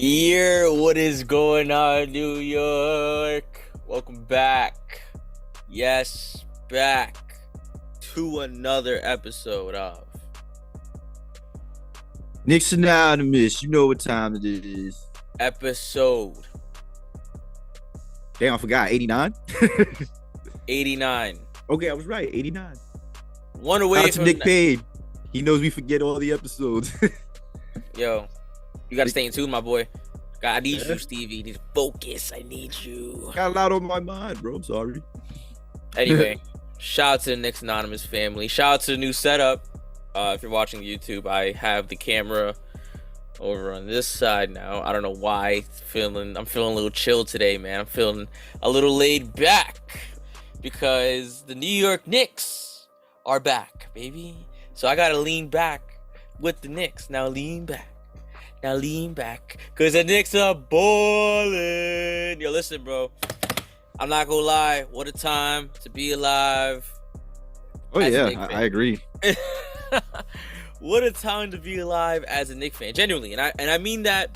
Yeah, what is going on, New York? Welcome back. Yes, back to another episode of Knicks Anonymous. You know what time it is. episode Damn, I forgot. 89? 89. Okay, I was right. 89. One Shout away out to from Nick Payne. He knows we forget all the episodes. Yo, you gotta stay in tune, my boy. God, I need Yeah. you, Stevie. You need to focus. I need you. Got a lot on my mind, bro. I'm sorry. Anyway, shout out to the Knicks Anonymous family. Shout out to the new setup. If you're watching YouTube, I have the camera over on this side now. I don't know why. I'm feeling a little chill today, man. I'm feeling a little laid back because the New York Knicks are back, baby. So I gotta lean back with the Knicks. Now lean back. Cause the Knicks are ballin'. Yo, listen, bro. I'm not gonna lie. What a time to be alive. Oh, As a yeah. Knicks fan. I agree. What a time to be alive as a Knicks fan, genuinely, and I mean that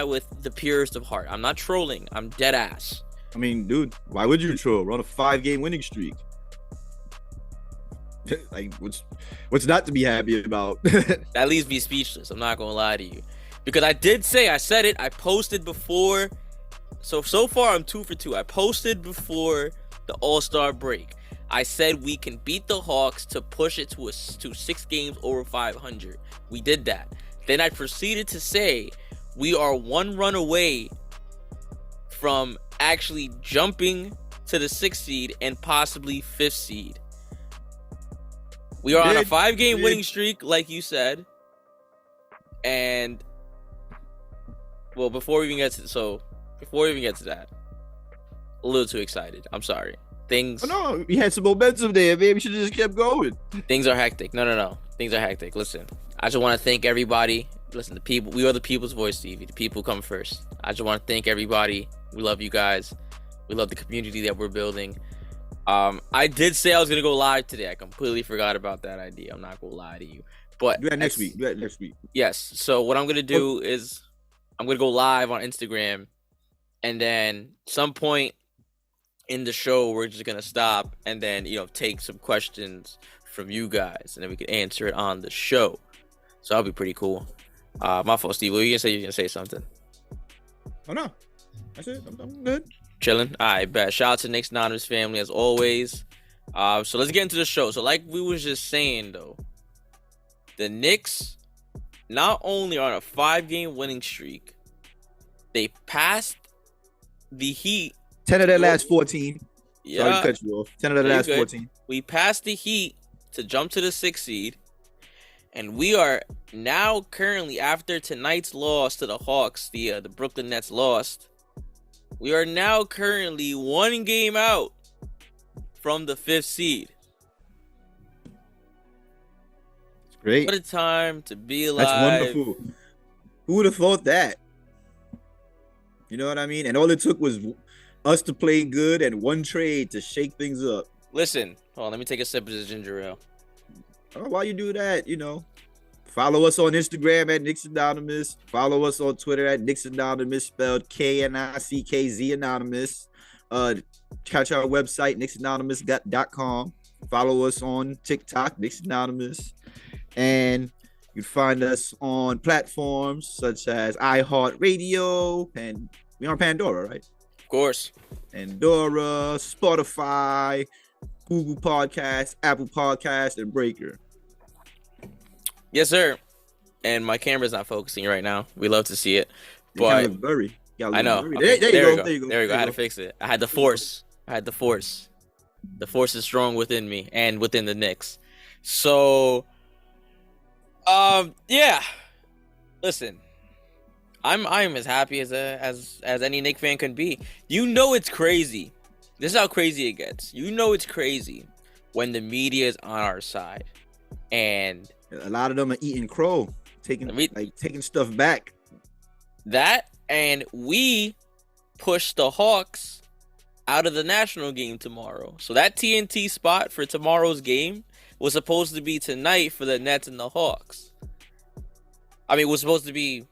with the purest of heart. I'm not trolling. I'm dead ass. I mean, dude, why would you troll? We're on a 5-game winning streak. Like, what's not to be happy about? That leaves me speechless. I'm not gonna lie to you, because I said it. I posted before, so far I'm 2 for 2. I posted before the All-Star break. I said we can beat the Hawks to push it to 6 games over 500. We did that. Then I proceeded to say we are 1 run away from actually jumping to the 6th seed and possibly 5th seed. We are on a 5-game winning streak, like you said. And well, before we even get to that, a little too excited. I'm sorry. Oh, no, we had some momentum there, man. We should have just kept going. Things are hectic. No. Things are hectic. Listen, I just want to thank everybody. Listen, the people. We are the people's voice, Stevie. The people come first. I just want to thank everybody. We love you guys. We love the community that we're building. I did say I was gonna go live today. I completely forgot about that idea. I'm not gonna lie to you. But Do that next week. Yes. So what I'm gonna do is I'm gonna go live on Instagram, and then some point in the show we're just gonna stop and then take some questions from you guys, and then we can answer it on the show. So that'll be pretty cool. My fault, Steve. What were you gonna say? You're gonna say something? Oh, no. That's it. I'm good. Chilling. All right, bet. Shout out to Knicks Anonymous family as always. So let's get into the show. So like we was just saying though, the Knicks not only are on a 5-game winning streak, they passed the Heat. 10 of their last 14. Yeah. Sorry to cut you off. 10 of their last 14. We passed the Heat to jump to the 6th seed, and we are now currently, after tonight's loss to the Hawks, the Brooklyn Nets lost. We are now currently 1 game out from the 5th seed. It's great. What a time to be alive. That's wonderful. Who would have thought that? You know what I mean? And all it took was us to play good and one trade to shake things up. Listen, hold on, let me take a sip of this ginger ale. Oh, while you do that, follow us on Instagram at Knicks Anonymous. Follow us on Twitter at Knicks Anonymous, spelled KNICKZ Anonymous. Catch our website, knicksanonymous.com. Follow us on TikTok, Knicks Anonymous. And you can find us on platforms such as iHeartRadio, and we're on Pandora, right? Of course. Pandora, Spotify, Google Podcasts, Apple Podcasts, and Breaker. Yes, sir. And my camera's not focusing right now. We love to see it. You But kind of blurry. I know. Okay. Okay, There you go. There we go. I had to fix it. I had the force. The force is strong within me and within the Knicks. So, yeah. Listen, I'm as happy as any Knicks fan can be. It's crazy. This is how crazy it gets. It's crazy when the media is on our side, and a lot of them are eating crow, taking stuff back. That, and we push the Hawks out of the national game tomorrow. So that TNT spot for tomorrow's game was supposed to be tonight for the Nets and the Hawks. I mean, it was supposed to be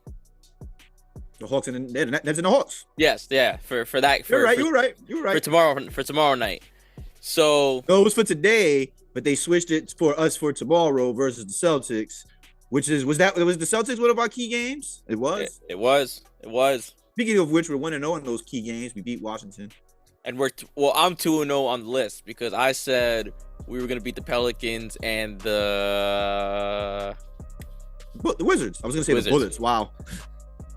The Hawks and the Nets and the Hawks. Yes, yeah. For that. You're right. For, You're right. You're right. For tomorrow night. So no, it was for today, but they switched it for us for tomorrow versus the Celtics, was the Celtics one of our key games? It was. It was. Speaking of which, we're 1-0 in those key games. We beat Washington. And I'm 2-0 on the list because I said we were gonna beat the Pelicans and the Wizards. I was gonna say Wizards. the Bullets. Wow.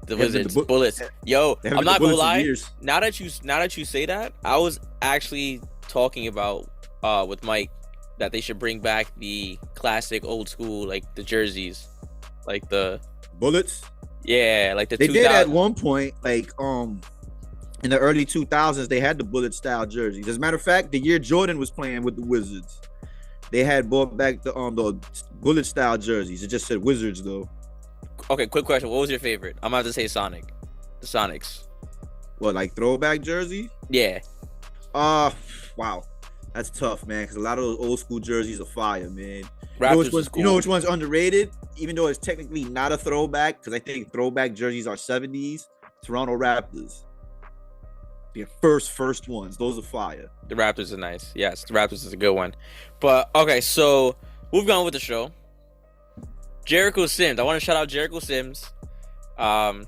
The Wizards, Bullets. Yo, I'm not gonna lie. Now that you say that, I was actually talking about with Mike that they should bring back the classic old school, like the jerseys, like the Bullets. Yeah, like the they did at one point, like in the early 2000s, they had the Bullet style jerseys. As a matter of fact, the year Jordan was playing with the Wizards, they had brought back the Bullet style jerseys. It just said Wizards though. Okay, quick question. What was your favorite? I'm about to say Sonic. The Sonics. What, like throwback jersey? Yeah. Wow. That's tough, man, because a lot of those old school jerseys are fire, man. Raptors you know which one's underrated? Even though it's technically not a throwback, because I think throwback jerseys are 70s. Toronto Raptors. The first ones. Those are fire. The Raptors are nice. Yes, the Raptors is a good one. But, okay, so moving on with the show. Jericho Sims. I want to shout out Jericho Sims. Not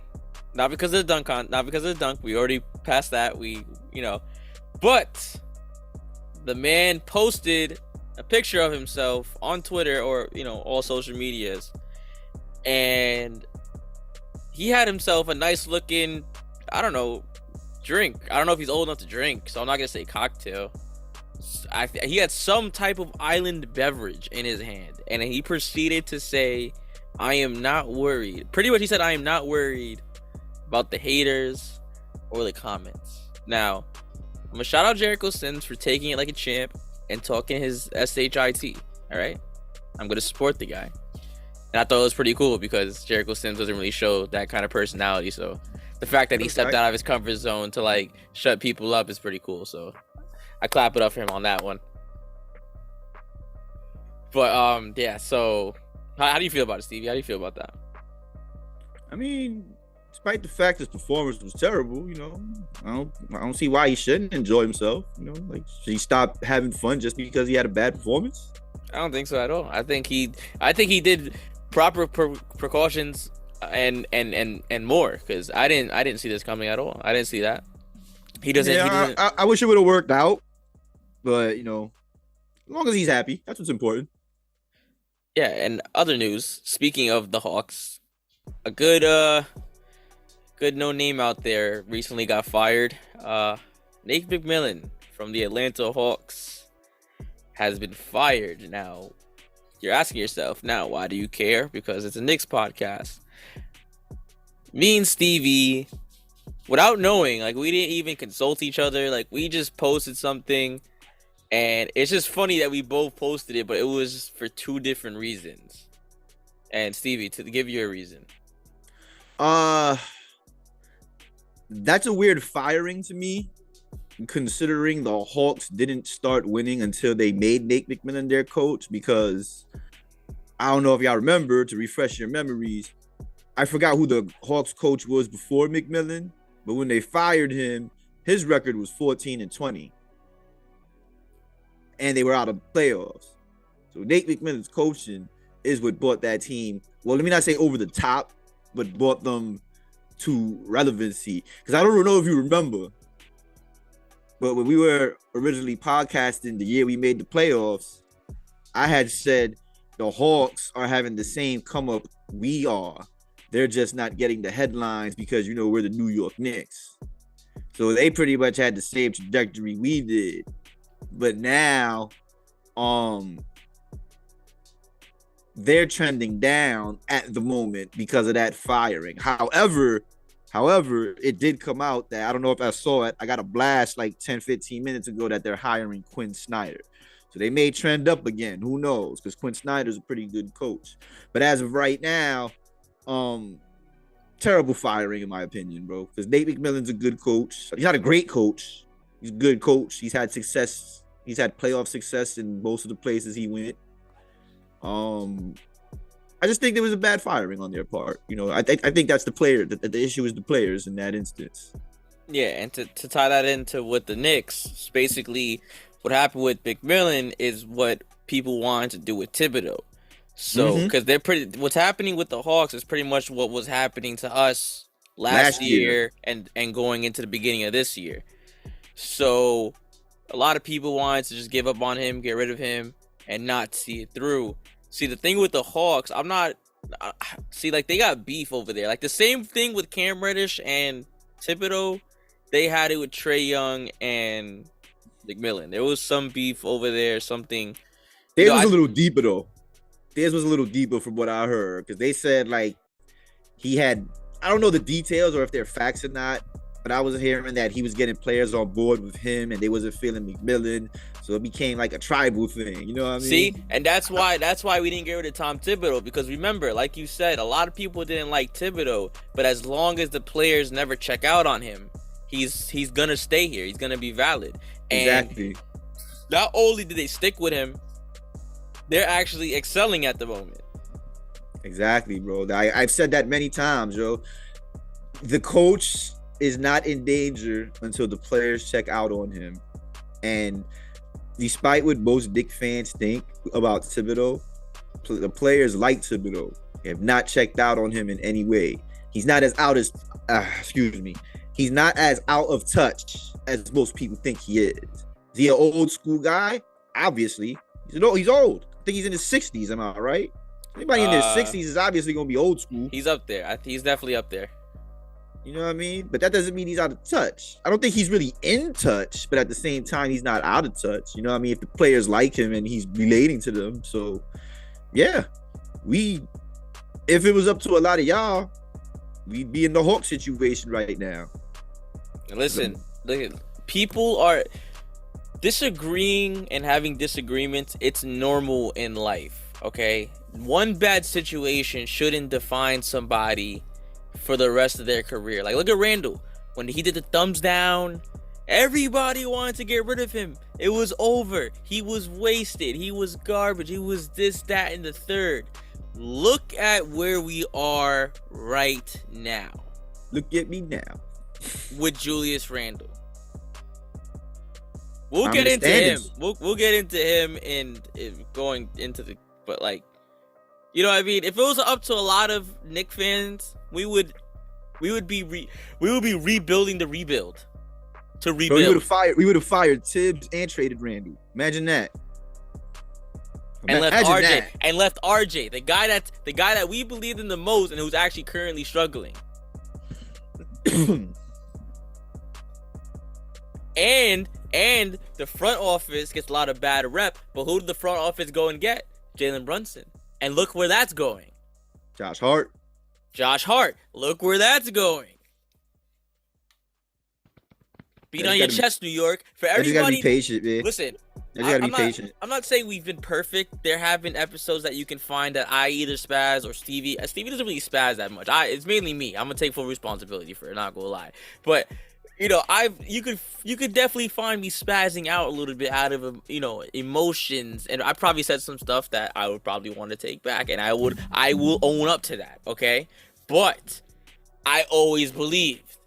because of the dunk. We already passed that. But the man posted a picture of himself on Twitter or all social medias, and he had himself a nice looking, I don't know, drink. I don't know if he's old enough to drink, so I'm not gonna say cocktail. He had some type of island beverage in his hand, and he proceeded to say, "I am not worried." Pretty much, he said, "I am not worried about the haters or the comments." Now, I'm gonna shout out Jericho Sims for taking it like a champ and talking his shit. All right, I'm gonna support the guy, and I thought it was pretty cool because Jericho Sims doesn't really show that kind of personality. So the fact that he stepped out of his comfort zone to like shut people up is pretty cool. So I clap it up for him on that one. But yeah. So how do you feel about it, Stevie? How do you feel about that? I mean, despite the fact his performance was terrible, I don't see why he shouldn't enjoy himself. Like, should he stop having fun just because he had a bad performance? I don't think so at all. I think he did proper precautions and more, because I didn't see this coming at all. I didn't see that. He doesn't. Yeah, I wish it would have worked out, but as long as he's happy, that's what's important. Yeah, and other news. Speaking of the Hawks, a good no name out there recently got fired. Nate McMillan from the Atlanta Hawks has been fired. Now, you're asking yourself, now, why do you care? Because it's a Knicks podcast. Me and Stevie, without knowing, like, we didn't even consult each other. Like, we just posted something, and it's just funny that we both posted it, but it was for two different reasons. And Stevie, to give you a reason. That's a weird firing to me, considering the Hawks didn't start winning until they made Nate McMillan their coach, because I don't know if y'all remember, to refresh your memories, I forgot who the Hawks coach was before McMillan, but when they fired him, his record was 14-20. And they were out of playoffs. So Nate McMillan's coaching is what brought that team, well, let me not say over the top, but brought them to relevancy. Because I don't know if you remember, but when we were originally podcasting the year we made the playoffs, I had said the Hawks are having the same come up we are. They're just not getting the headlines because, we're the New York Knicks. So they pretty much had the same trajectory we did. But now, they're trending down at the moment because of that firing. However, it did come out that, I don't know if I saw it, I got a blast like 10-15 minutes ago that they're hiring Quinn Snyder. So they may trend up again. Who knows? Because Quinn Snyder's a pretty good coach. But as of right now, terrible firing in my opinion, bro. Because Nate McMillan's a good coach. He's not a great coach. He's a good coach. He's had success. He's had playoff success in most of the places he went. I just think there was a bad firing on their part. You know, I think that's the player. The issue is the players in that instance. Yeah, and to tie that into with the Knicks, basically what happened with McMillan is what people wanted to do with Thibodeau. So, Mm-hmm. because what's happening with the Hawks is pretty much what was happening to us last Last year, year and going into the beginning of this year. So, a lot of people wanted to just give up on him, get rid of him, and not see it through. See, the thing with the Hawks, I'm not. See, like, they got beef over there. Like, the same thing with Cam Reddish and Thibodeau, they had it with Trae Young and McMillan. There was some beef over there, something. theirs was a little deeper though. Theirs was a little deeper from what I heard because they said like he had. I don't know the details or if they're facts or not, but I was hearing that he was getting players on board with him and they wasn't feeling McMillan, so it became like a tribal thing. You know what I mean? See, and that's why we didn't get rid of Tom Thibodeau, because remember, like you said, a lot of people didn't like Thibodeau, but as long as the players never check out on him, he's gonna stay here. He's gonna be valid. And Exactly. not only did they stick with him, they're actually excelling at the moment. Exactly, bro. I've said that many times, yo. The coach is not in danger until the players check out on him. And despite what most Knicks fans think about Thibodeau, the players like Thibodeau have not checked out on him in any way. He's not as out as, he's not as out of touch as most people think he is. Is he an old school guy? Obviously. He's old. I think he's in his 60s, am I right? Anybody in their 60s is obviously going to be old school. He's up there. He's definitely up there. You know what I mean? But that doesn't mean he's out of touch. I don't think he's really in touch, but at the same time, he's not out of touch. You know what I mean? If the players like him and he's relating to them. So, yeah. If it was up to a lot of y'all, we'd be in the Hawk situation right now. Listen, people are disagreeing and having disagreements. It's normal in life, okay? One bad situation shouldn't define somebody for the rest of their career. Like, look at Randall. When he did the thumbs down, everybody wanted to get rid of him. It was over. He was wasted. He was garbage. He was this, that, and the third. Look at where we are right now. Look at me now. With Julius Randle. We'll get into him. We'll get into him in going into the, but like, you know what I mean? If it was up to a lot of Knicks fans, we would be rebuilding the rebuild. To rebuild. Bro, we would have fired Tibbs and traded Randle. Imagine that. And left RJ, the guy that we believed in the most and who's actually currently struggling. And the front office gets a lot of bad rep, but who did the front office go and get? Jalen Brunson. And look where that's going. Josh Hart. Look where that's going. Beat on your chest, New York. For everybody, you gotta be patient, man. Listen, you gotta be patient. I'm not saying we've been perfect. There have been episodes that you can find that I either spaz or Stevie. Stevie doesn't really spaz that much. It's mainly me. I'm gonna take full responsibility for it. Not gonna lie, but you know, you could definitely find me spazzing out a little bit out of emotions, and I probably said some stuff that I would probably want to take back, and I will own up to that. Okay, but I always believed.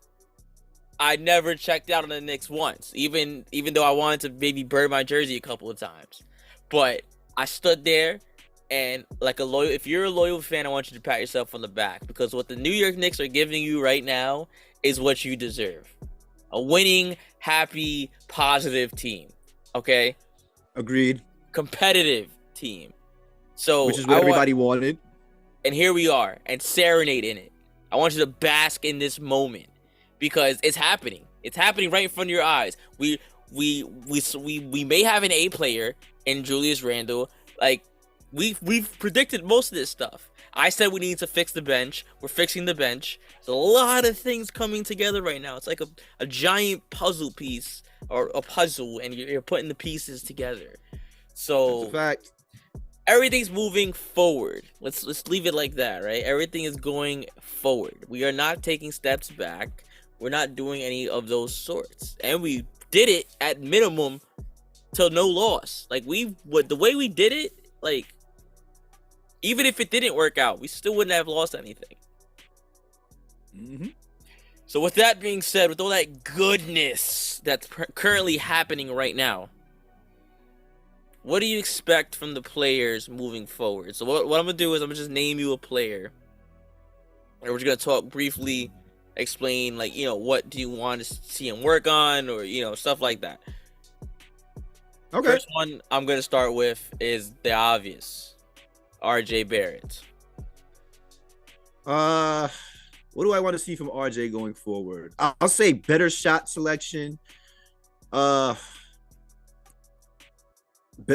I never checked out on the Knicks once, even though I wanted to maybe burn my jersey a couple of times. But I stood there, and if you're a loyal fan, I want you to pat yourself on the back, because what the New York Knicks are giving you right now is what you deserve. A winning, happy, positive team. Okay? Agreed. Competitive team. So which is what everybody wanted. And here we are, and serenade in it. I want you to bask in this moment. Because it's happening. It's happening right in front of your eyes. We may have an A player in Julius Randle. Like, we've predicted most of this stuff. I said we need to fix the bench. We're fixing the bench. There's a lot of things coming together right now. It's like a giant puzzle piece or a puzzle, and you're putting the pieces together. So that's a fact. Everything's moving forward. Let's leave it like that, right? Everything is going forward. We are not taking steps back. We're not doing any of those sorts. And we did it at minimum till no loss. Like, the way we did it, like, Even if it didn't work out, we still wouldn't have lost anything. Mm-hmm. So with that being said, with all that goodness that's currently happening right now, what do you expect from the players moving forward? So what I'm gonna do is I'm gonna just name you a player, and we're just gonna talk briefly, explain like what do you want to see him work on, or stuff like that. Okay. First one I'm gonna start with is the obvious, RJ Barrett. What do I want to see from RJ going forward? I'll say better shot selection.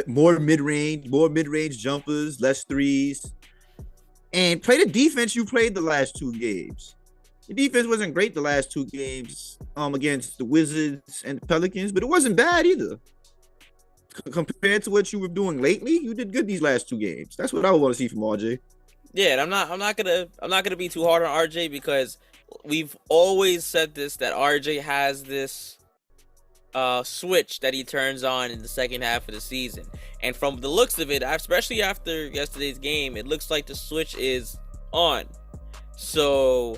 More mid-range jumpers, less threes, and play the defense you played the last 2 games. The defense wasn't great the last 2 games against the Wizards and the Pelicans, but it wasn't bad either. Compared to what you were doing lately, you did good these last 2 games. That's what I would want to see from RJ. Yeah, and I'm not gonna be too hard on RJ because we've always said this, that RJ has this switch that he turns on in the second half of the season. And from the looks of it, especially after yesterday's game, it looks like the switch is on. So,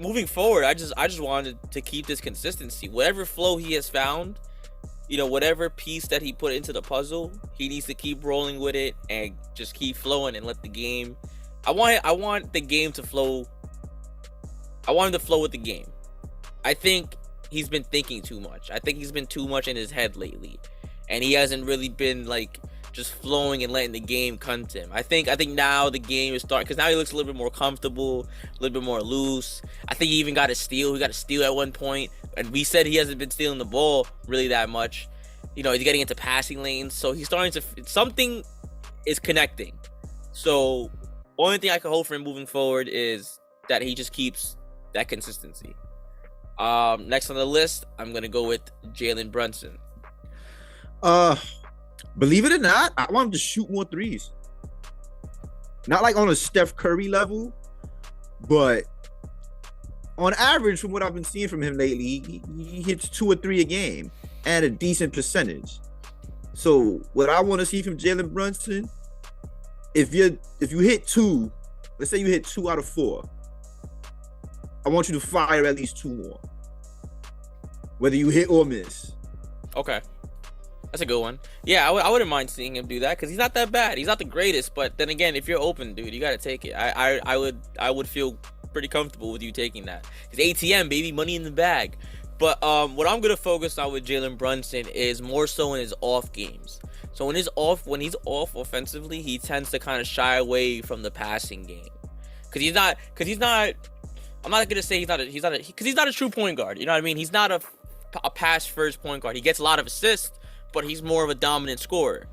moving forward, I just wanted to keep this consistency. Whatever flow he has found, whatever piece that he put into the puzzle, he needs to keep rolling with it and just keep flowing and let the game. I want the game to flow. I want him to flow with the game. I think he's been thinking too much. I think he's been too much in his head lately, and he hasn't really been like just flowing and letting the game come to him. I think now the game is starting, because now he looks a little bit more comfortable, a little bit more loose. I think he even got a steal. He got a steal at one point, and we said he hasn't been stealing the ball really that much. He's getting into passing lanes, so he's starting to, something is connecting. So only thing I can hope for him moving forward is that he just keeps that consistency. Next on the list, I'm gonna go with Jalen Brunson. Believe it or not, I want him to shoot more threes. Not like on a Steph Curry level, but on average, from what I've been seeing from him lately, he hits 2 or 3 a game and a decent percentage. So what I want to see from Jalen Brunson, if you hit 2, let's say you hit 2 out of 4, I want you to fire at least 2 more, whether you hit or miss. Okay, that's a good one. Yeah, I wouldn't mind seeing him do that, because he's not that bad. He's not the greatest, but then again, if you're open, dude, you gotta take it. I would feel pretty comfortable with you taking that. It's ATM, baby, money in the bag. But what I'm gonna focus on with Jalen Brunson is more so in his off games. So when he's off offensively, he tends to kind of shy away from the passing game, because he's not. I'm not gonna say because he's not a true point guard. You know what I mean? He's not a pass first point guard. He gets a lot of assists, but he's more of a dominant scorer.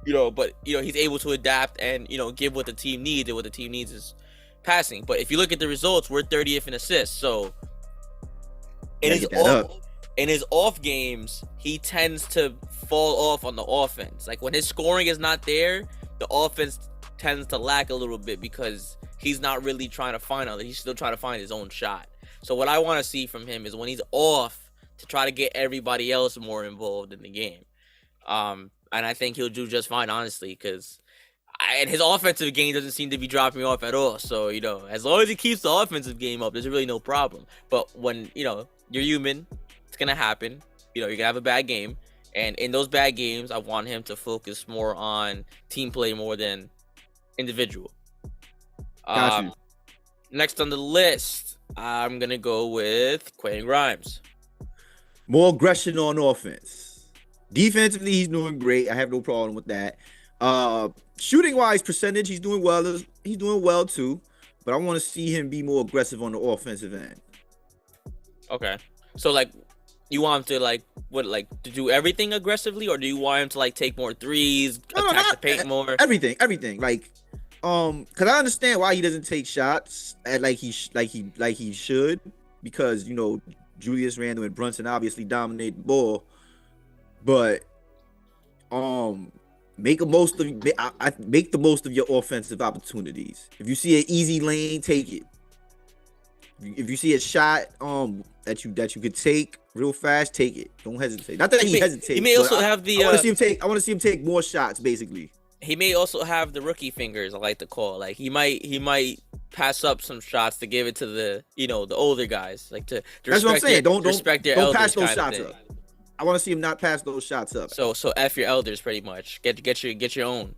But he's able to adapt and give what the team needs, and what the team needs is passing. But if you look at the results, we're 30th in assists. So in his off games, he tends to fall off on the offense. Like when his scoring is not there, the offense tends to lack a little bit, because he's not really trying to find out. He's still trying to find his own shot. So what I want to see from him is when he's off, to try to get everybody else more involved in the game. And I think he'll do just fine, honestly, because his offensive game doesn't seem to be dropping off at all. So, as long as he keeps the offensive game up, there's really no problem. But when, you're human, it's going to happen. You're going to have a bad game. And in those bad games, I want him to focus more on team play more than individual. Got you. Next on the list, I'm going to go with Quentin Grimes. More aggression on offense. Defensively, he's doing great. I have no problem with that. Shooting wise percentage, he's doing well. He's doing well too. But I want to see him be more aggressive on the offensive end. Okay. So like, you want him to to do everything aggressively, or do you want him to take more threes, attack the paint more? Everything. Because I understand why he doesn't take shots at like he should, because Julius Randle and Brunson obviously dominate the ball, but make the most of your offensive opportunities. If you see an easy lane, take it. If you see a shot that you could take real fast, take it. Don't hesitate. Not that he hesitates. He may also have the. I want to see him take more shots, basically. he may also have the rookie fingers, I like to call. Like he might pass up some shots to give it to the the older guys, like to That's what I'm saying. respect their Don't pass elders those kind of shots thing. up. I want to see him not pass those shots up. So F your elders pretty much. Get your own.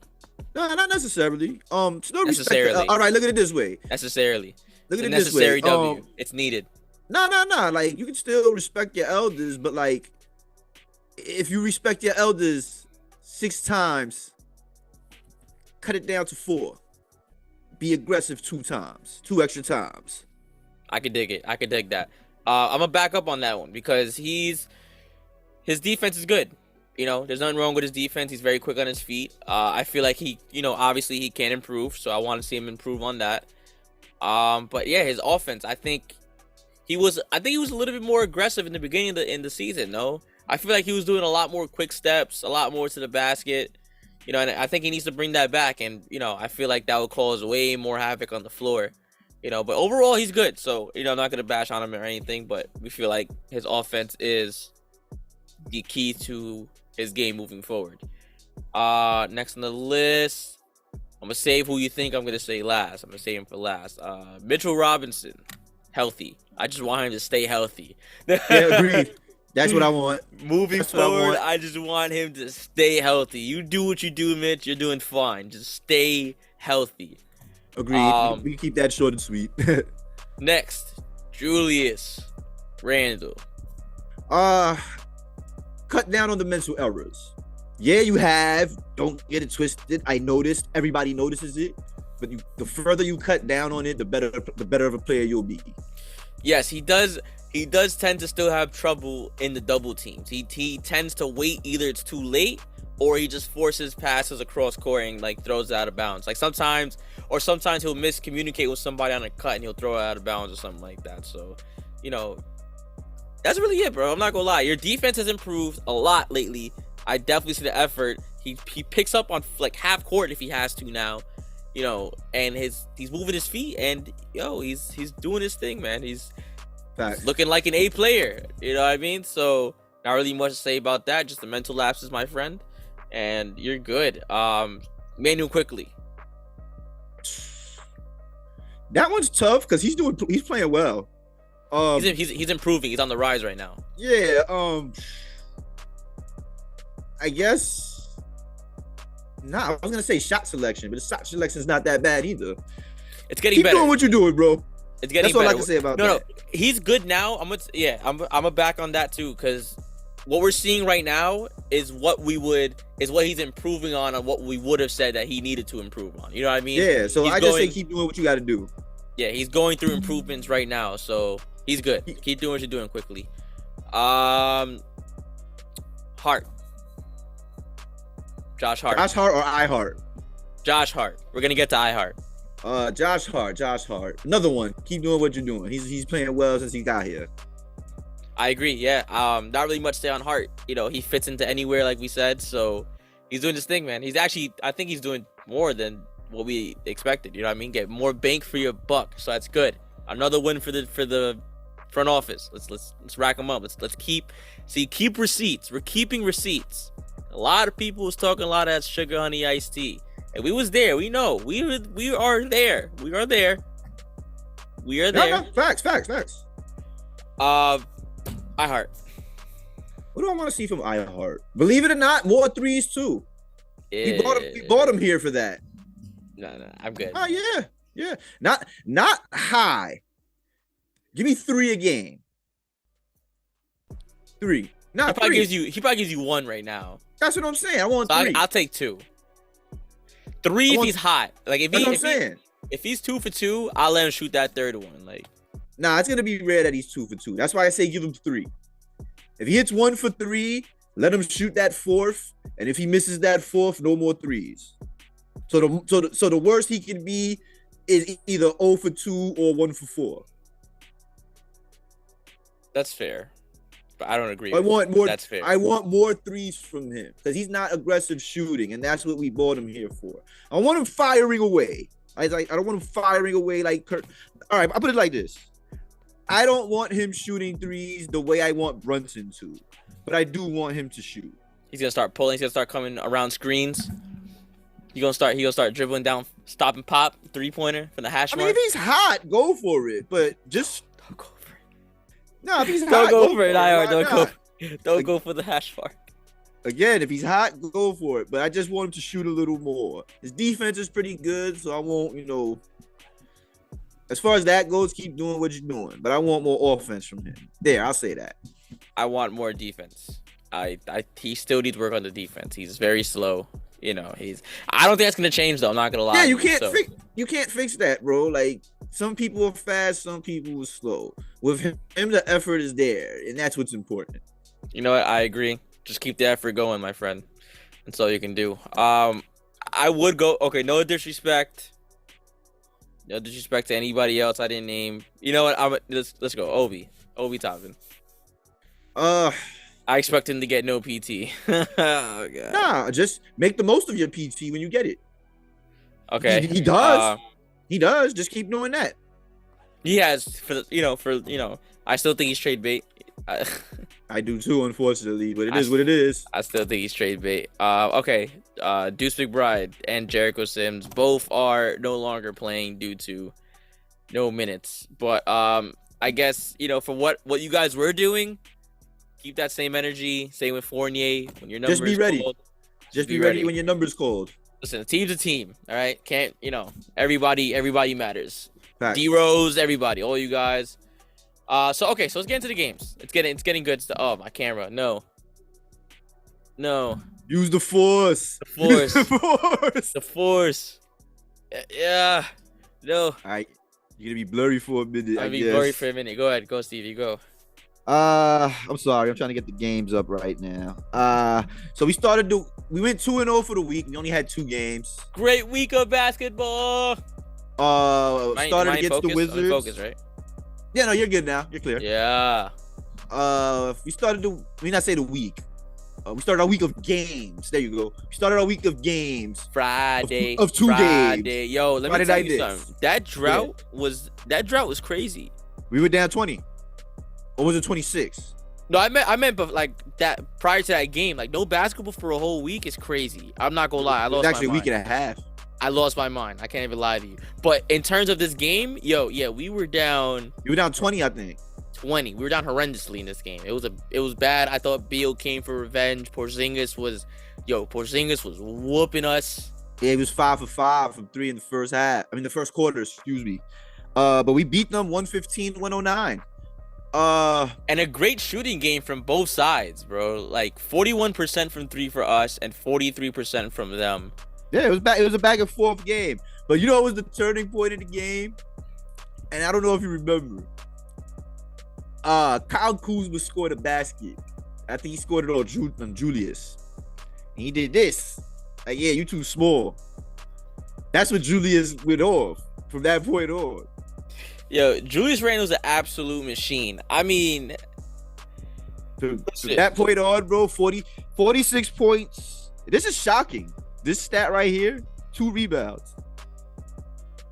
No, not necessarily. Still respect. Necessarily. All right, look at it this way. Necessarily. Look It's at a it this way. necessary W. It's needed. No. Like you can still respect your elders, but like if you respect your elders 6 times, cut it down to 4. Be aggressive 2 times, 2 extra times. I could dig it. I could dig that. I'm gonna back up on that one because his defense is good. There's nothing wrong with his defense. He's very quick on his feet. I feel like he, obviously he can improve, so I want to see him improve on that. But yeah, his offense, I think he was a little bit more aggressive in the beginning in the season. No, I feel like he was doing a lot more quick steps, a lot more to the basket. And I think he needs to bring that back. And I feel like that would cause way more havoc on the floor. But overall he's good. So I'm not gonna bash on him or anything. But we feel like his offense is the key to his game moving forward. Next on the list, I'm gonna save who you think I'm gonna say last. I'm gonna save him for last. Mitchell Robinson, healthy. I just want him to stay healthy. Yeah, agreed. That's what I want. Moving forward, I just want him to stay healthy. You do what you do, Mitch. You're doing fine. Just stay healthy. Agreed. We can keep that short and sweet. Next, Julius Randle. Cut down on the mental errors. Yeah, you have. Don't get it twisted. I noticed. Everybody notices it. But the further you cut down on it, the better of a player you'll be. Yes, he does. He does tend to still have trouble in the double teams. He tends to wait. Either it's too late or he just forces passes across court and like throws it out of bounds. Like sometimes he'll miscommunicate with somebody on a cut and he'll throw it out of bounds or something like that. So, that's really it, bro. I'm not gonna lie. Your defense has improved a lot lately. I definitely see the effort. He picks up on like half court if he has to now, and he's moving his feet and he's doing his thing, man. He's looking like an A player. You know what I mean? So not really much to say about that. Just the mental lapses, my friend, and you're good. Manu quickly. That one's tough because he's playing well. He's improving. He's on the rise right now. Yeah. I guess. I was gonna say shot selection, but the shot selection is not that bad either. It's getting Keep better. Keep doing what you're doing, bro. It's getting That's all better. I can say about that. No, he's good now. I'm gonna back on that too, because what we're seeing right now is what he's improving on what we would have said that he needed to improve on. You know what I mean? Yeah. So I just say keep doing what you got to do. Yeah, he's going through improvements right now, so he's good. Keep doing what you're doing quickly. Hart. Josh Hart. Josh Hart or I Hart? Josh Hart. We're gonna get to I Hart. Josh Hart. Another one. Keep doing what you're doing. He's playing well since he got here. I agree. Yeah. Not really much to say on Hart. He fits into anywhere, like we said. So he's doing this thing, man. I think he's doing more than what we expected. You know what I mean? Get more bang for your buck. So that's good. Another win for the front office. Let's rack them up. Let's keep receipts. We're keeping receipts. A lot of people was talking a lot of that sugar honey iced tea. And we was there. We know. We are there. We are there. We are there. No, facts. I Heart. What do I want to see from I Heart? Believe it or not, more threes too. We bought him here for that. No, I'm good. Oh yeah. Not high. Give me 3 a game. 3. Not he probably 3. He probably gives you 1 right now. That's what I'm saying. I want 3. I'll take 2. 3 if he's hot. Like if he's 2 for 2, I'll let him shoot that third one. Like, nah, it's gonna be rare that he's 2 for 2. That's why I say give him 3. If he hits 1 for 3, let him shoot that 4th, and if he misses that 4th, no more 3s. So the worst he can be is either 0 for 2 or 1 for 4. That's fair. But I don't agree. That's fair. I want more 3s from him because he's not aggressive shooting, and that's what we bought him here for. I want him firing away. I don't want him firing away like Kirk. All right, I'll put it like this. I don't want him shooting 3s the way I want Brunson to, but I do want him to shoot. He's gonna start pulling. He's gonna start coming around screens. He gonna start dribbling down, stop and pop 3-pointer from the hash I mean, mark. if he's hot, go for it. But just Don't go for it. no, if he's Don't hot, go for it, IR. Why Don't not? don't go for the hash mark. Again, if he's hot, go for it. But I just want him to shoot a little more. His defense is pretty good, so I won't, as far as that goes, keep doing what you're doing. But I want more offense from him. There, I'll say that. I want more defense. He still needs work on the defense. He's very slow. I don't think that's gonna change though. I'm not gonna lie. Yeah, you can't fix that, bro. Like some people are fast, some people are slow. With him, the effort is there, and that's what's important. You know what? I agree. Just keep the effort going, my friend. That's all you can do. I would go. Okay, no disrespect. No disrespect to anybody else I didn't name. You know what? Let's go. Obi Toppin. I expect him to get no PT. Oh, God. Nah, just make the most of your PT when you get it. Okay. He does. He does. Just keep doing that. He has I still think he's trade bait. I do too, unfortunately, but it is what it is. I still think he's trade bait. Okay. Deuce McBride and Jericho Sims both are no longer playing due to no minutes. But I guess for what you guys were doing, keep that same energy. Same with Fournier. When your numbers just be ready. Called, just be ready when your number's called. Listen, a team's a team. All right, can't everybody matters. Facts. D-Rose, everybody, all you guys. So let's get into the games. It's getting good stuff. Oh, my camera. No. Use the force. The force. Use the force. The force. Yeah. No. All right. You're gonna be blurry for a minute. I'll be blurry for a minute. Go ahead. Go, Stevie. Go. I'm sorry. I'm trying to get the games up right now. So we went 2-0 for the week. We only had 2 games. Great week of basketball. Started against the Wizards. Focus, right? Yeah, no, you're good now. You're clear. Yeah. We started the week. We started our week of games. There you go. We started our week of games. Friday of 2 games. Yo, let me Friday tell night you something. That drought was crazy. We were down 20. Or was it 26? No, I meant, but like that prior to that game, like no basketball for a whole week is crazy. I'm not gonna lie, I lost my mind. Actually, a week and a half. I lost my mind. I can't even lie to you. But in terms of this game, we were down. You were down 20, I think. 20. We were down horrendously in this game. It was bad. I thought Beal came for revenge. Porzingis was whooping us. Yeah, he was 5 for 5 from 3 in the first half. I mean, the first quarter. Excuse me. But we beat them 115-109. And a great shooting game from both sides, bro. Like 41% from 3 for us and 43% from them. Yeah, it was a back and forth game. But you know what was the turning point in the game? And I don't know if you remember. Kyle Kuzma scored a basket. I think he scored it on Julius. And he did this. Like, yeah, you too small. That's what Julius went off from that point on. Yo, Julius Randle's an absolute machine. I mean, from that point on, bro, 46 points. This is shocking. This stat right here, 2 rebounds.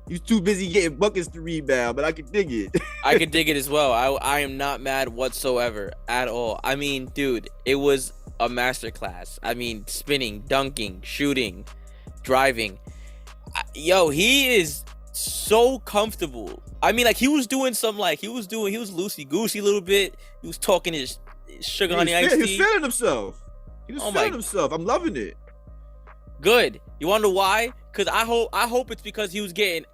He's too busy getting buckets to rebound, but I can dig it. I can dig it as well. I am not mad whatsoever at all. I mean, dude, it was a masterclass. I mean, spinning, dunking, shooting, driving. Yo, he is so comfortable. I mean, like he was loosey goosey a little bit. He was talking his sugar honey iced tea. He was feeling himself. I'm loving it. Good. You wonder why? Because I hope it's because he was getting.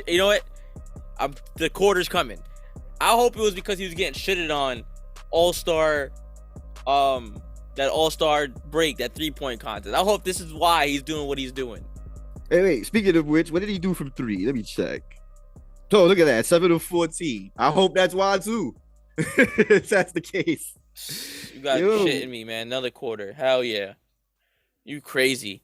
You know what? The quarter's coming. I hope it was because he was getting shitted on All-Star, that All-Star break, that 3-point contest. I hope this is why he's doing what he's doing. Hey, wait. Speaking of which, what did he do from 3? Let me check. Oh, look at that. 7 of 14. I hope that's why too. If that's the case. You guys are shitting me, man. Another quarter. Hell yeah. You crazy.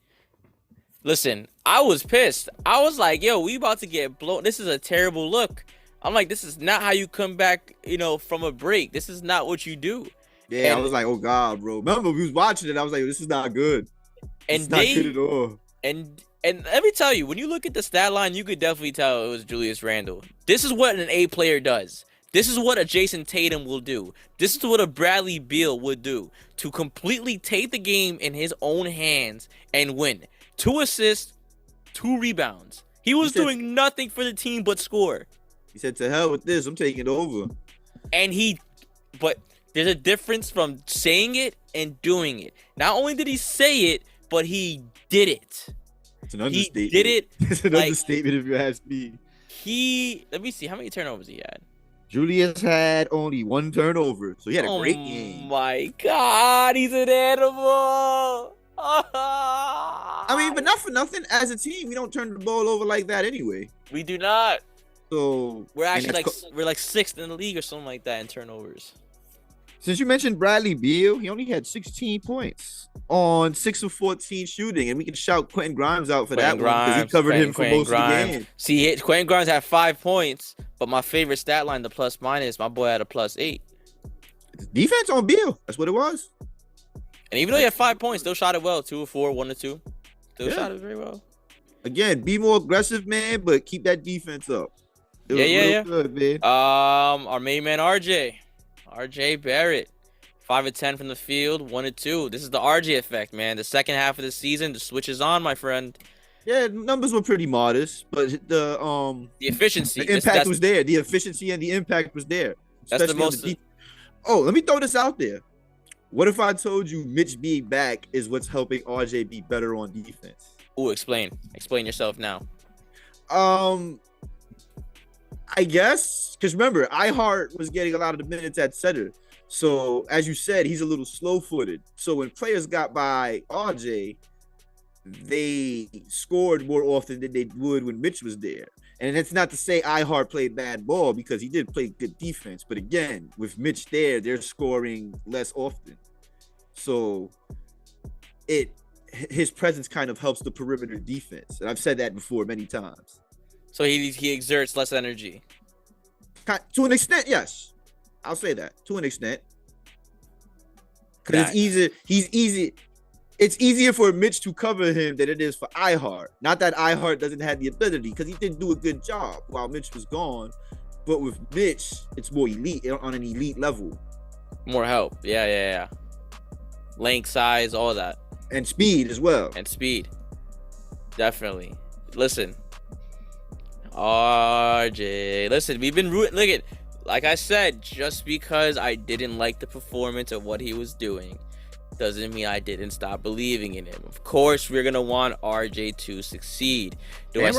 Listen, I was pissed. I was like, yo, we about to get blown. This is a terrible look. I'm like, this is not how you come back, from a break. This is not what you do. Yeah, I was like, oh God, bro. Remember, we was watching it. I was like, this is not good. It's not good at all. And let me tell you, when you look at the stat line, you could definitely tell it was Julius Randle. This is what an A player does. This is what a Jason Tatum will do. This is what a Bradley Beal would do to completely take the game in his own hands and win. 2 assists, 2 rebounds. He was doing nothing for the team but score. He said, "To hell with this, I'm taking it over." But there's a difference from saying it and doing it. Not only did he say it, but he did it. It's an understatement. He did it. It's an understatement if you ask me. Let me see how many turnovers he had. Julius had only 1 turnover, so he had a great game. Oh my God, he's an animal. I mean, but not for nothing. As a team, we don't turn the ball over like that anyway. We do not. So we're actually we're like 6th in the league or something like that in turnovers. Since you mentioned Bradley Beal, he only had 16 points on 6 of 14 shooting, and we can shout Quentin Grimes out for that one because he covered him for most of the game. See, Quentin Grimes had 5 points, but my favorite stat line, the plus minus, my boy had a +8. Defense on Beal, that's what it was. And even though he had 5 points, still shot it well. 2 of 4, 1 of 2. Still shot it very well. Again, be more aggressive, man, but keep that defense up. Yeah. Good, man. Our main man RJ Barrett, 5 of 10 from the field, 1 of 2. This is the RJ effect, man. The second half of the season, the switch is on, my friend. Yeah, numbers were pretty modest, but the efficiency, the impact was there. The efficiency and the impact was there. That's the most. Let me throw this out there. What if I told you Mitch being back is what's helping RJ be better on defense? Ooh, explain yourself now. I guess, because remember, iHeart was getting a lot of the minutes at center. So, as you said, he's a little slow-footed. So, when players got by RJ, they scored more often than they would when Mitch was there. And it's not to say iHeart played bad ball because he did play good defense. But again, with Mitch there, they're scoring less often. So, his presence kind of helps the perimeter defense. And I've said that before many times. So he exerts less energy. To an extent, yes. I'll say that. To an extent. Because it's easier for Mitch to cover him than it is for iHeart. Not that iHeart doesn't have the ability, because he didn't do a good job while Mitch was gone. But with Mitch, it's more elite, on an elite level. More help. Yeah. Length, size, all that. And speed as well. And speed. Definitely. Listen. RJ, listen, we've been rooting. Look at, like I said, just because I didn't like the performance of what he was doing doesn't mean I didn't stop believing in him. Of course, we're gonna want RJ to succeed. Do I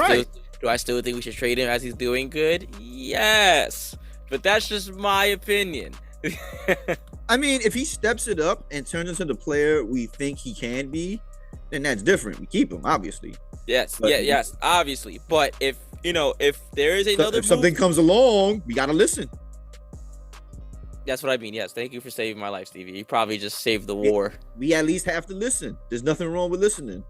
still think we should trade him as he's doing good? Yes, but that's just my opinion. I mean, if he steps it up and turns into the player we think he can be, then that's different. We keep him, obviously. Yes, obviously. But if there is another if something comes along, we gotta listen. That's what I mean. Yes, thank you for saving my life, Stevie. You probably just saved the war. We at least have to listen. There's nothing wrong with listening.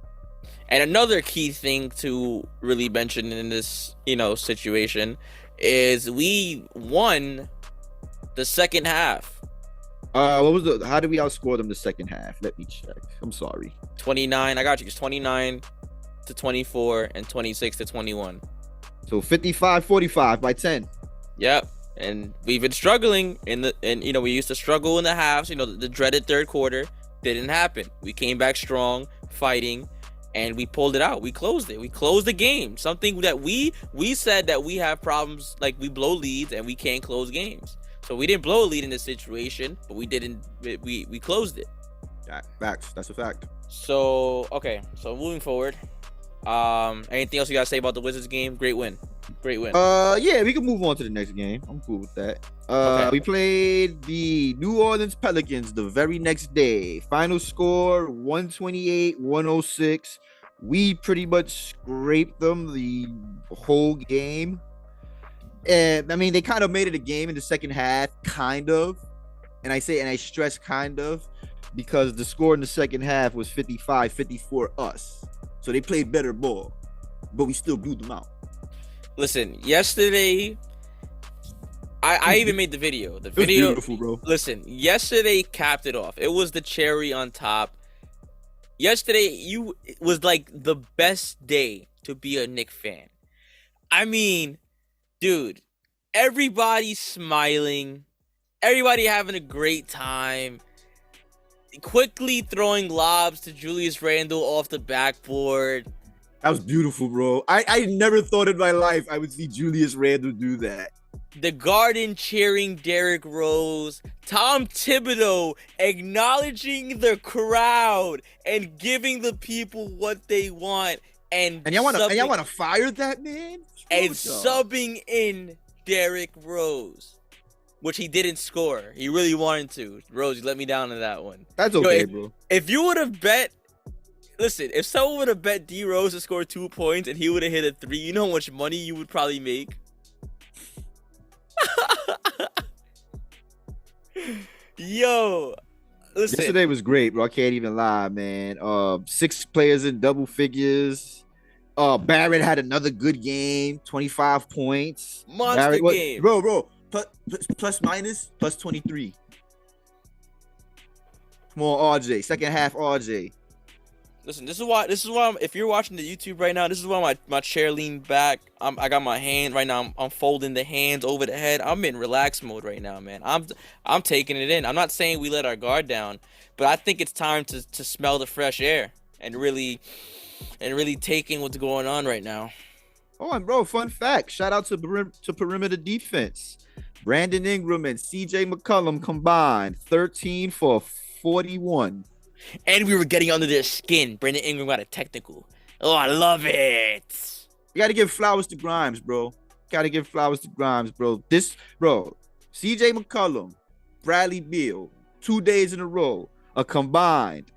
And another key thing to really mention in this, situation is we won the second half. How did we outscore them the second half? Let me check. I'm sorry. 29. I got you. It's 29-24 and 26-21. So 55-45 by 10. Yep. And we've been struggling we used to struggle in the halves. The dreaded third quarter didn't happen. We came back strong, fighting, and we pulled it out. We closed it. We closed the game. Something that we said that we have problems, like we blow leads and we can't close games. So we didn't blow a lead in this situation, but we closed it. Facts. That's a fact. So, okay. So moving forward, anything else you gotta say about the Wizards game? Great win. Yeah, we can move on to the next game. I'm cool with that. Okay. We played the New Orleans Pelicans the very next day. Final score 128-106. We pretty much scraped them the whole game. And I mean, they kind of made it a game in the second half, kind of. And I stress kind of, because the score in the second half was 55-54 us. So they played better ball, but we still blew them out. Listen, yesterday, I even made the video. The video, beautiful, bro. Listen, yesterday capped it off. It was the cherry on top. Yesterday, it was like the best day to be a Knicks fan. I mean, dude, everybody smiling, everybody having a great time, quickly throwing lobs to Julius Randle off the backboard. That was beautiful, bro. I never thought in my life I would see Julius Randle do that. The Garden cheering Derrick Rose, Tom Thibodeau acknowledging the crowd and giving the people what they want, and y'all wanna fire that man? And subbing in Derrick Rose, which he didn't score. He really wanted to. Rose, you let me down on that one. That's okay, bro. If you would have bet, listen, if someone would have bet D Rose to score 2 points and he would have hit a 3, you know how much money you would probably make? Yo, listen. Yesterday was great, bro. I can't even lie, man. 6 players in double figures. Barrett had another good game, 25 points. Monster game. Bro. Plus minus, plus 23. Come on, RJ. Second half, RJ. Listen, this is why if you're watching the YouTube right now, this is why my chair leaned back. I got my hand right now. I'm folding the hands over the head. I'm in relax mode right now, man. I'm taking it in. I'm not saying we let our guard down, but I think it's time to smell the fresh air and really take in what's going on right now. Oh, and bro, fun fact. Shout out to perimeter defense. Brandon Ingram and CJ McCollum combined 13 for 41. And we were getting under their skin. Brandon Ingram got a technical. Oh, I love it. You got to give flowers to Grimes, bro. CJ McCollum, Bradley Beal, 2 days in a row, a combined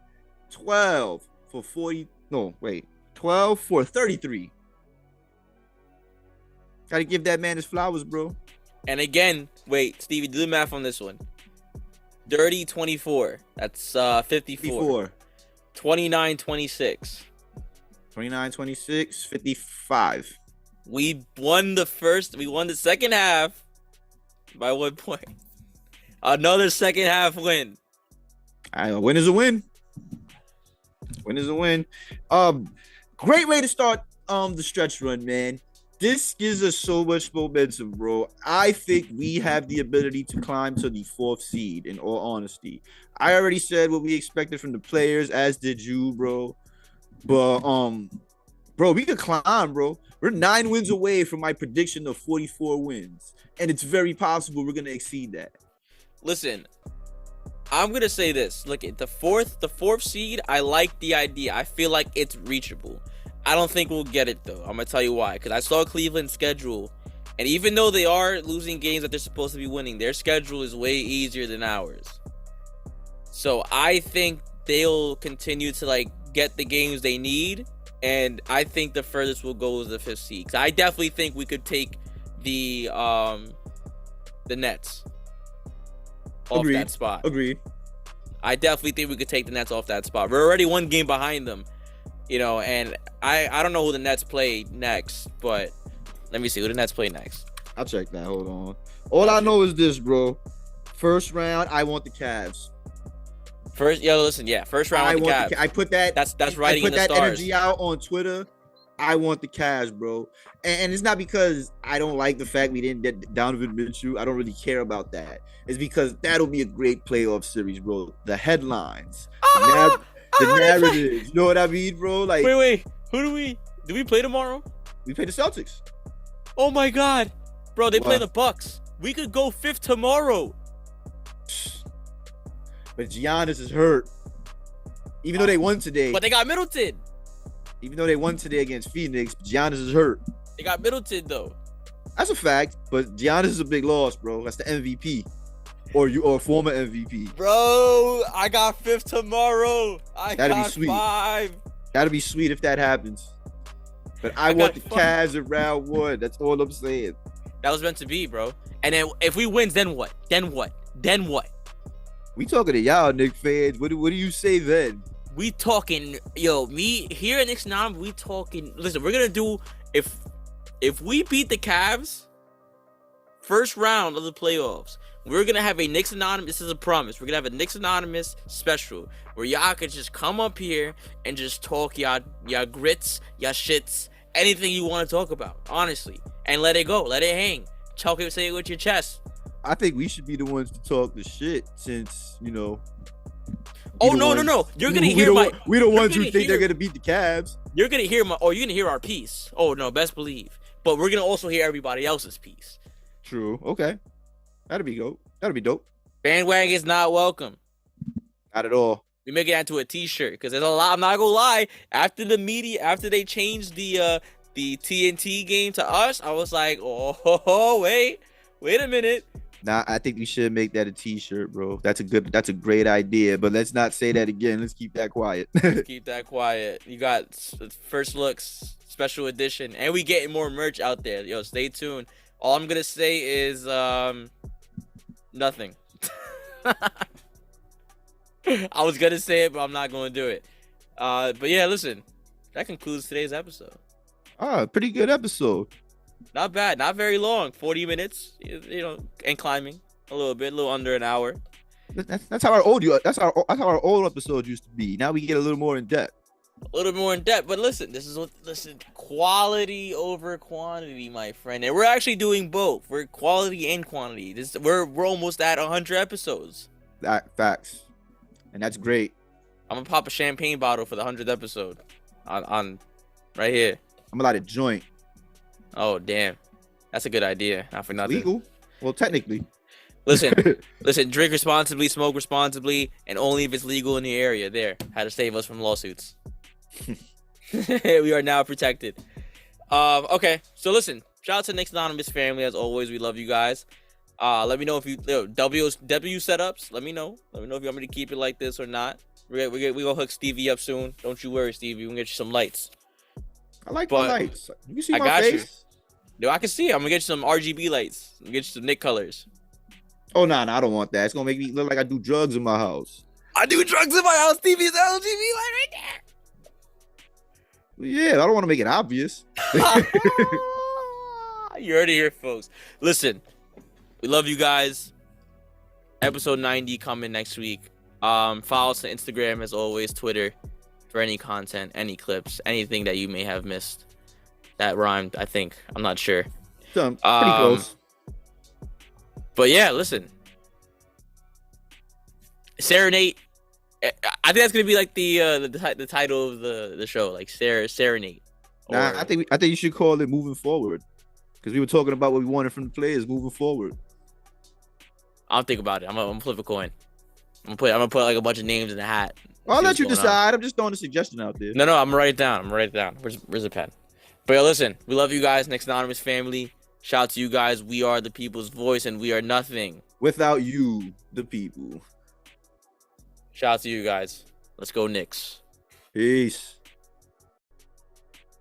12 for 33. Got to give that man his flowers, bro. And again, wait, Stevie, do the math on this one. Dirty 24. That's 54. 29-26. 29-26, 55. We won the second half by 1 point. Another second half win. A win is a win. Win is a win. Great way to start the stretch run, man. This gives us so much momentum, bro. I think we have the ability to climb to the 4th seed, in all honesty. I already said what we expected from the players, as did you, bro. But, bro, we could climb, bro. We're 9 wins away from my prediction of 44 wins. And it's very possible we're going to exceed that. Listen, I'm going to say this. Look, the fourth seed, I like the idea. I feel like it's reachable. I don't think we'll get it, though. I'm going to tell you why. Because I saw Cleveland's schedule. And even though they are losing games that they're supposed to be winning, their schedule is way easier than ours. So I think they'll continue to, get the games they need. And I think the furthest we'll go is the 5th seed. Because I definitely think we could take the Nets off that spot. Agreed. I definitely think we could take the Nets off that spot. We're already 1 game behind them. And I don't know who the Nets play next, but let me see who the Nets play next. I'll check that. Hold on. All I know is this, bro. First round, I want the Cavs. First round I want the Cavs. I put that. That's writing I in put the that stars. energy out on Twitter. I want the Cavs, bro. And it's not because I don't like the fact we didn't get Donovan Mitchell. I don't really care about that. It's because that'll be a great playoff series, bro. The headlines, the narratives. You know what I mean, bro? Wait. Do we play tomorrow? We play the Celtics. Oh my God, bro! They play the Bucks. We could go 5th tomorrow. But Giannis is hurt. Even though they won today. But they got Middleton. Even though they won today against Phoenix, Giannis is hurt. They got Middleton though. That's a fact. But Giannis is a big loss, bro. That's the MVP. Or former MVP. Bro, I got 5th tomorrow. That'd be sweet. 5. That'd be sweet if that happens. But I want the Cavs in round 1. That's all I'm saying. That was meant to be, bro. And then if we win, then what? We talking to y'all, Knicks fans. What do you say then? We talking, me here at Knicks Now. We talking. Listen, we're gonna do if we beat the Cavs, first round of the playoffs. We're gonna have a Knicks Anonymous. This is a promise. We're gonna have a Knicks Anonymous special where y'all could just come up here and just talk y'all grits, y'all shits, anything you want to talk about, honestly, and let it go, let it hang. Talk it, say it with your chest. I think we should be the ones to talk the shit, since Oh no! You're gonna hear we the ones who gonna think they're hear- gonna beat the Cavs. You're gonna hear you're gonna hear our piece. Oh no, best believe. But we're gonna also hear everybody else's piece. True. Okay. That'll be dope. That'll be dope. Bandwagon is not welcome. Not at all. We make it into a T-shirt because there's a lot. I'm not gonna lie. After they changed the TNT game to us, I was like, oh wait a minute. Nah, I think we should make that a T-shirt, bro. That's a great idea. But let's not say that again. Let's keep that quiet. Keep that quiet. You got first looks special edition, and we getting more merch out there. Yo, stay tuned. All I'm gonna say is nothing. I was gonna say it, but I'm not gonna do it. But yeah, listen, that concludes today's episode. Pretty good episode. Not bad, not very long. 40 minutes, and climbing a little under an hour. That's how our our old episodes used to be. Now we get a little more in depth. A little more in depth, but listen, listen, quality over quantity, my friend, and we're actually doing both. We're quality and quantity. We're almost at 100 episodes. Facts, and that's great. I'm gonna pop a champagne bottle for the 100th episode, on right here. I'm gonna light a joint. Oh damn, that's a good idea. Not for nothing. Legal? Well, technically. Listen. Drink responsibly, smoke responsibly, and only if it's legal in the area. There, how to save us from lawsuits. We are now protected. Okay, so listen. Shout out to Nick's Anonymous family as always. We love you guys. Let me know if you W setups. Let me know. Let me know if you want me to keep it like this or not. We gonna hook Stevie up soon. Don't you worry, Stevie. We gonna get you some lights. I like the lights. You can see my got face. No, I can see. I'm gonna get you some RGB lights. I'm gonna get you some Nick colors. Oh no, I don't want that. It's gonna make me look like I do drugs in my house. I do drugs in my house. Stevie's RGB light right there. Yeah, I don't want to make it obvious. You heard it here, folks. Listen, we love you guys. Episode 90 coming next week. Follow us on Instagram as always, Twitter, for any content, any clips, anything that you may have missed. That rhymed, I think. I'm not sure. Pretty close. But yeah, listen. Serenade. I think that's gonna be like the title of the show, like Serenade. Nah, I think you should call it Moving Forward, because we were talking about what we wanted from the players moving forward. I'll think about it. I'm gonna flip a coin. I'm gonna put like a bunch of names in the hat. I'll let you decide. I'm just throwing a suggestion out there. No, I'm gonna write it down. Where's the pen? But yeah, listen, we love you guys, Next Anonymous family. Shout out to you guys. We are the people's voice, and we are nothing without you, the people. Shout out to you guys. Let's go, Knicks. Peace.